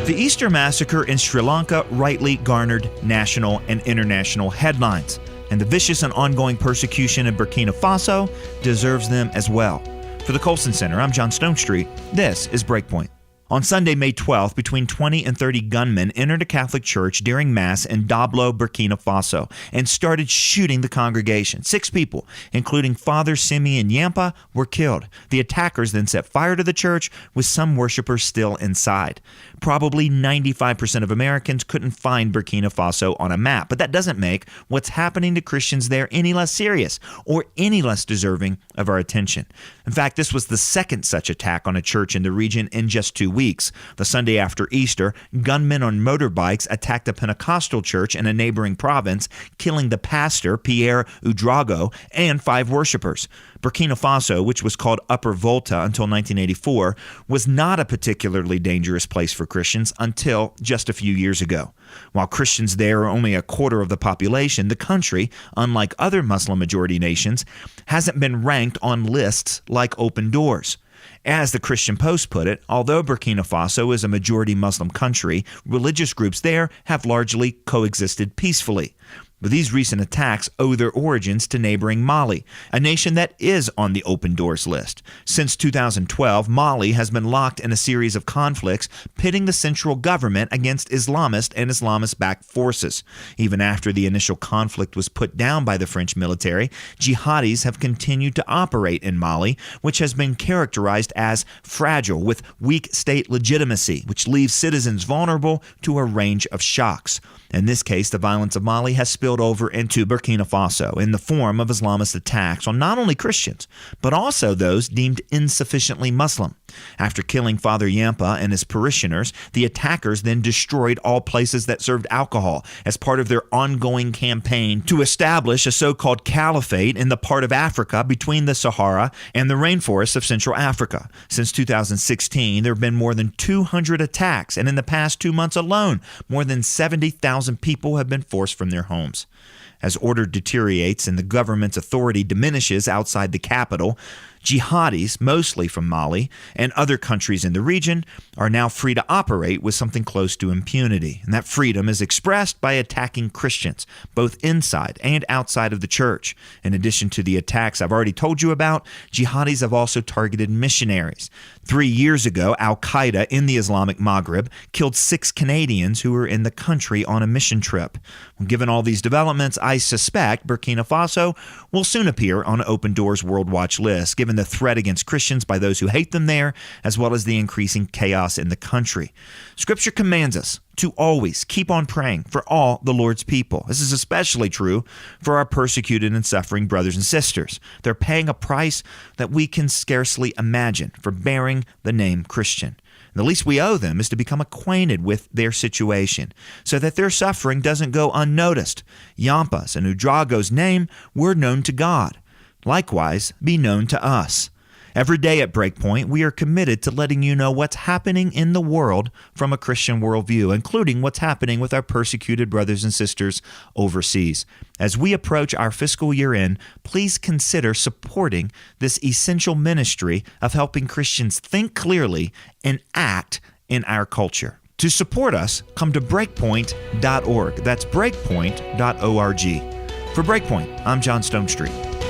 The Easter massacre in Sri Lanka rightly garnered national and international headlines, and the vicious and ongoing persecution in Burkina Faso deserves them as well. For the Colson Center, I'm John Stonestreet. This is Breakpoint. On Sunday, May 12th, between 20 and 30 gunmen entered a Catholic church during Mass in Dablo, Burkina Faso, and started shooting the congregation. 6 people, including Father Simeon Yampa, were killed. The attackers then set fire to the church, with some worshipers still inside. Probably 95% of Americans couldn't find Burkina Faso on a map, but that doesn't make what's happening to Christians there any less serious or any less deserving of our attention. In fact, this was the second such attack on a church in the region in just 2 weeks. The Sunday after Easter, gunmen on motorbikes attacked a Pentecostal church in a neighboring province, killing the pastor, Pierre Ouédraogo, and 5 worshipers. Burkina Faso, which was called Upper Volta until 1984, was not a particularly dangerous place for Christians until just a few years ago. While Christians there are only a quarter of the population, the country, unlike other Muslim-majority nations, hasn't been ranked on lists like Open Doors. As the Christian Post put it, although Burkina Faso is a majority Muslim country, religious groups there have largely coexisted peacefully. But these recent attacks owe their origins to neighboring Mali, a nation that is on the Open Doors list. Since 2012, Mali has been locked in a series of conflicts pitting the central government against Islamist and Islamist-backed forces. Even after the initial conflict was put down by the French military, jihadis have continued to operate in Mali, which has been characterized as fragile with weak state legitimacy, which leaves citizens vulnerable to a range of shocks. In this case, the violence of Mali has spilled over into Burkina Faso in the form of Islamist attacks on not only Christians, but also those deemed insufficiently Muslim. After killing Father Yampa and his parishioners, the attackers then destroyed all places that served alcohol as part of their ongoing campaign to establish a so-called caliphate in the part of Africa between the Sahara and the rainforests of Central Africa. Since 2016, there have been more than 200 attacks, and in the past 2 months alone, more than 70,000 people have been forced from their homes. As order deteriorates and the government's authority diminishes outside the capital, jihadis, mostly from Mali and other countries in the region, are now free to operate with something close to impunity. And that freedom is expressed by attacking Christians, both inside and outside of the church. In addition to the attacks I've already told you about, jihadis have also targeted missionaries. 3 years ago, Al-Qaeda in the Islamic Maghreb killed 6 Canadians who were in the country on a mission trip. Given all these developments, I suspect Burkina Faso will soon appear on Open Doors World Watch list, given the threat against Christians by those who hate them there, as well as the increasing chaos in the country. Scripture commands us to always keep on praying for all the Lord's people. This is especially true for our persecuted and suffering brothers and sisters. They're paying a price that we can scarcely imagine for bearing the name Christian. The least we owe them is to become acquainted with their situation so that their suffering doesn't go unnoticed. Yampa's and Ouédraogo's name were known to God. Likewise, be known to us. Every day at Breakpoint, we are committed to letting you know what's happening in the world from a Christian worldview, including what's happening with our persecuted brothers and sisters overseas. As we approach our fiscal year end, please consider supporting this essential ministry of helping Christians think clearly and act in our culture. To support us, come to breakpoint.org. That's breakpoint.org. For Breakpoint, I'm John Stonestreet.